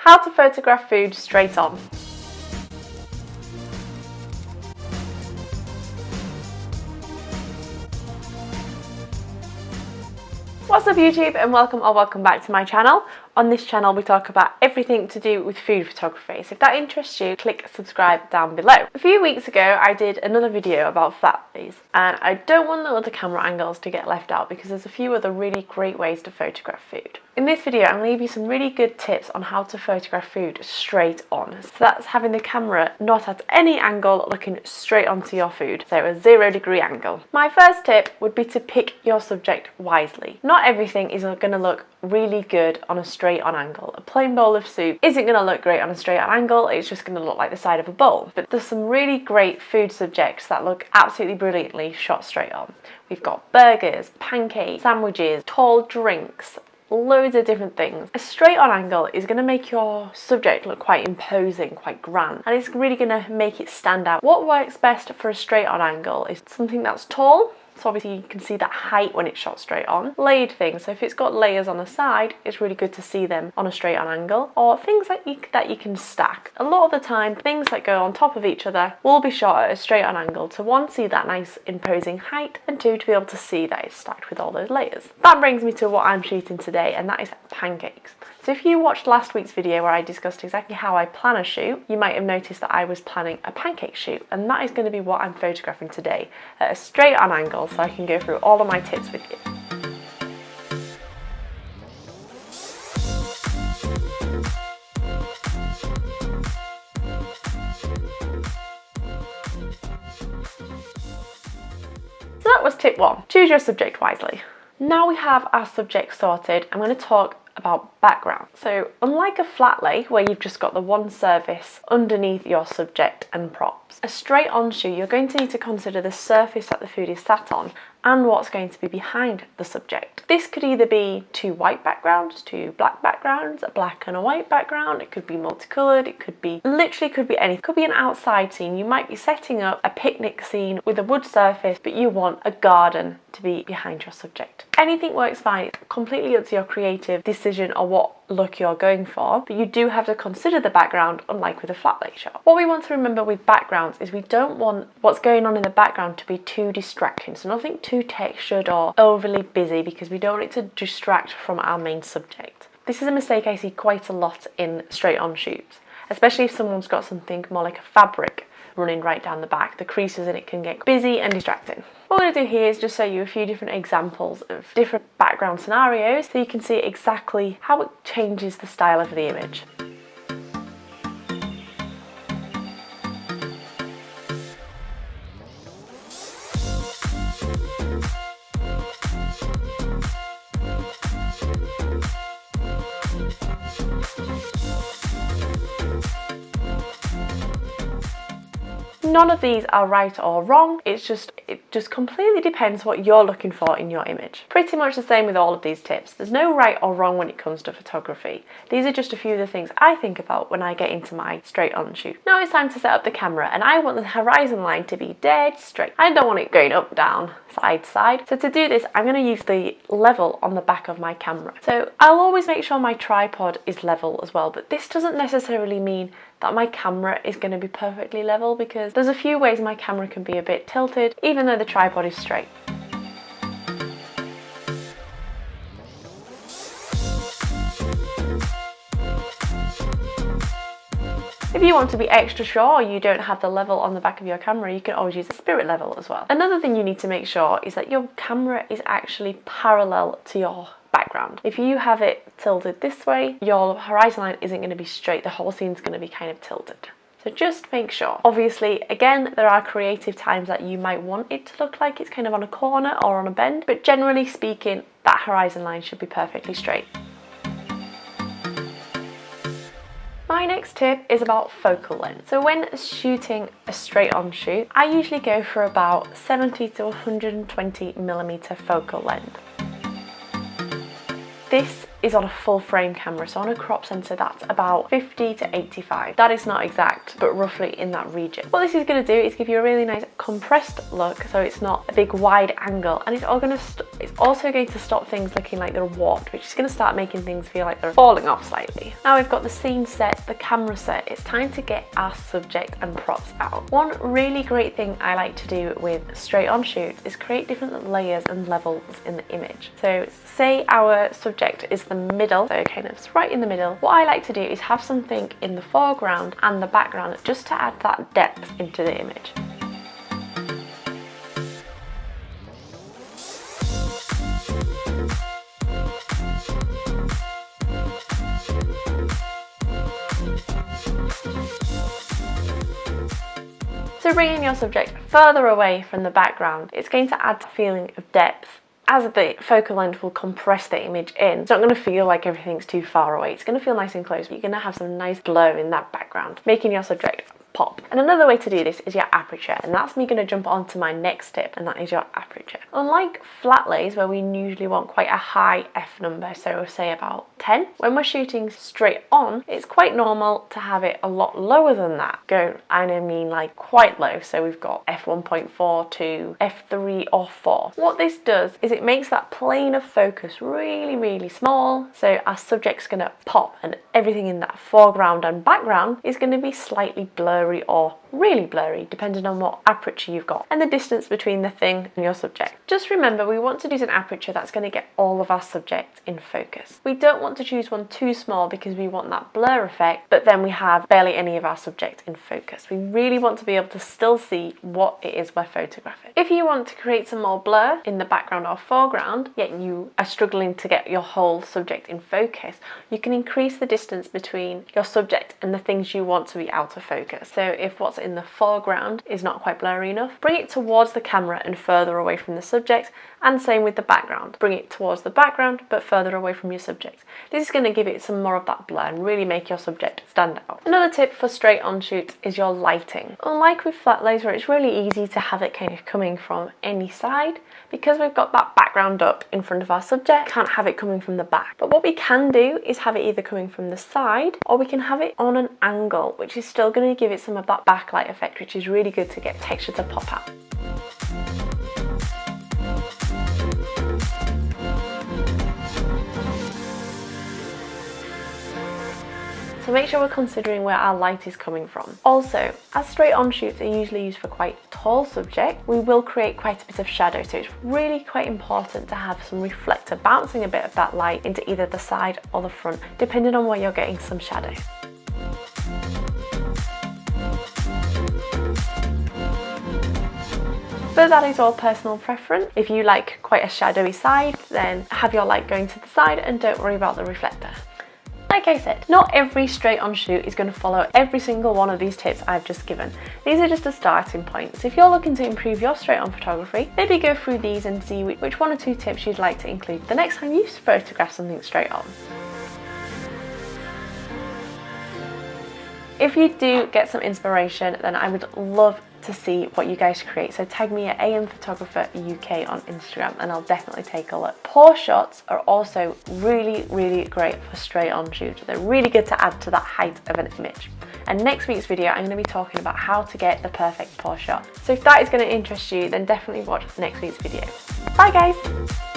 How to photograph food straight on. What's up YouTube, and welcome back to my channel. On this channel we talk about everything to do with food photography, so if that interests you, click subscribe down below. A few weeks ago I did another video about flat lays, and I don't want the other camera angles to get left out because there's a few other really great ways to photograph food. In this video I'm going to give you some really good tips on how to photograph food straight on. So that's having the camera not at any angle, looking straight onto your food, so a 0-degree angle. My first tip would be to pick your subject wisely. Not everything is going to look really good on a straight on angle. A plain bowl of soup isn't going to look great on a straight on angle, it's just going to look like the side of a bowl. But there's some really great food subjects that look absolutely brilliantly shot straight on. We've got burgers, pancakes, sandwiches, tall drinks, loads of different things. A straight on angle is going to make your subject look quite imposing, quite grand, and it's really going to make it stand out. What works best for a straight on angle is something that's tall, so obviously you can see that height when it's shot straight on. Layered things, so if it's got layers on the side, it's really good to see them on a straight on angle. Or things that you can stack. A lot of the time, things that go on top of each other will be shot at a straight on angle to one, see that nice imposing height, and two, to be able to see that it's stacked with all those layers. That brings me to what I'm shooting today, and that is pancakes. So if you watched last week's video where I discussed exactly how I plan a shoot, you might have noticed that I was planning a pancake shoot, and that is going to be what I'm photographing today at a straight on angle, so I can go through all of my tips with you. So that was tip 1, choose your subject wisely. Now we have our subject sorted, I'm going to talk about background. So unlike a flat lay where you've just got the one surface underneath your subject and props, a straight on shoot you're going to need to consider the surface that the food is sat on and what's going to be behind the subject. This could either be two white backgrounds, two black backgrounds, a black and a white background, it could be multicoloured, it could be literally could be anything. It could be an outside scene. You might be setting up a picnic scene with a wood surface, but you want a garden to be behind your subject. Anything works fine. It's completely up to your creative decision or what look you're going for, but you do have to consider the background, unlike with a flat lay shot. What we want to remember with backgrounds is we don't want what's going on in the background to be too distracting, so nothing too textured or overly busy, because we don't want it to distract from our main subject. This is a mistake I see quite a lot in straight on shoots, especially if someone's got something more like a fabric running right down the back. The creases in it can get busy and distracting. What we're going to do here is just show you a few different examples of different background scenarios so you can see exactly how it changes the style of the image. None of these are right or wrong, it just completely depends what you're looking for in your image. Pretty much the same with all of these tips. There's no right or wrong when it comes to photography. These are just a few of the things I think about when I get into my straight on shoot. Now it's time to set up the camera, and I want the horizon line to be dead straight. I don't want it going up, down, side to side. So to do this, I'm going to use the level on the back of my camera. So I'll always make sure my tripod is level as well, but this doesn't necessarily mean that my camera is going to be perfectly level, because there's a few ways my camera can be a bit tilted even though the tripod is straight. If you want to be extra sure you don't have the level on the back of your camera, you can always use the spirit level as well. Another thing you need to make sure is that your camera is actually parallel to your background. If you have it tilted this way, your horizon line isn't going to be straight, the whole scene's going to be kind of tilted. So just make sure. Obviously, again, there are creative times that you might want it to look like it's kind of on a corner or on a bend, but generally speaking, that horizon line should be perfectly straight. My next tip is about focal length. So when shooting a straight on shoot, I usually go for about 70 to 120mm focal length. This is on a full frame camera, so on a crop sensor that's about 50 to 85. That is not exact, but roughly in that region. What this is going to do is give you a really nice compressed look, so it's not a big wide angle, and it's also going to stop things looking like they're warped, which is going to start making things feel like they're falling off slightly. Now we've got the scene set, the camera set, it's time to get our subject and props out. One really great thing I like to do with straight on shoots is create different layers and levels in the image. So say our subject is the middle, so kind of right in the middle. What I like to do is have something in the foreground and the background just to add that depth into the image. So bringing your subject further away from the background, it's going to add a feeling of depth. As the focal length will compress the image in, it's not going to feel like everything's too far away. It's going to feel nice and close, but you're going to have some nice glow in that background, making your subject pop. And another way to do this is your aperture, and that's me going to jump on to my next tip, and that is your aperture. Unlike flat lays, where we usually want quite a high f number, so say about 10, when we're shooting straight on, it's quite normal to have it a lot lower than that. I mean like quite low, so we've got f1.4 to f3 or 4. What this does is it makes that plane of focus really, really small, so our subject's going to pop, and everything in that foreground and background is going to be slightly blurry or really blurry, depending on what aperture you've got and the distance between the thing and your subject. Just remember, we want to use an aperture that's going to get all of our subject in focus. We don't want to choose one too small because we want that blur effect, but then we have barely any of our subject in focus. We really want to be able to still see what it is we're photographing. If you want to create some more blur in the background or foreground, yet you are struggling to get your whole subject in focus, you can increase the distance between your subject and the things you want to be out of focus. So if what's in the foreground is not quite blurry enough, bring it towards the camera and further away from the subject, and same with the background. Bring it towards the background but further away from your subject. This is going to give it some more of that blur and really make your subject stand out. Another tip for straight on shoots is your lighting. Unlike with flat lays where it's really easy to have it kind of coming from any side, because we've got that background up in front of our subject, can't have it coming from the back. But what we can do is have it either coming from the side, or we can have it on an angle, which is still going to give it some of that backlight effect, which is really good to get texture to pop out. So make sure we're considering where our light is coming from. Also, as straight on shoots are usually used for quite tall subject, we will create quite a bit of shadow, so it's really quite important to have some reflector bouncing a bit of that light into either the side or the front, depending on where you're getting some shadow. But that is all personal preference. If you like quite a shadowy side, then have your light going to the side and don't worry about the reflector. Like I said, not every straight on shoot is going to follow every single one of these tips I've just given. These are just a starting point. So if you're looking to improve your straight on photography, maybe go through these and see which one or two tips you'd like to include the next time you photograph something straight on. If you do get some inspiration, then I would love to see what you guys create. So tag me at AM Photographer UK on Instagram and I'll definitely take a look. Pause shots are also really, really great for straight on shoots. They're really good to add to that height of an image. And next week's video, I'm going to be talking about how to get the perfect pause shot. So if that is going to interest you, then definitely watch next week's video. Bye guys!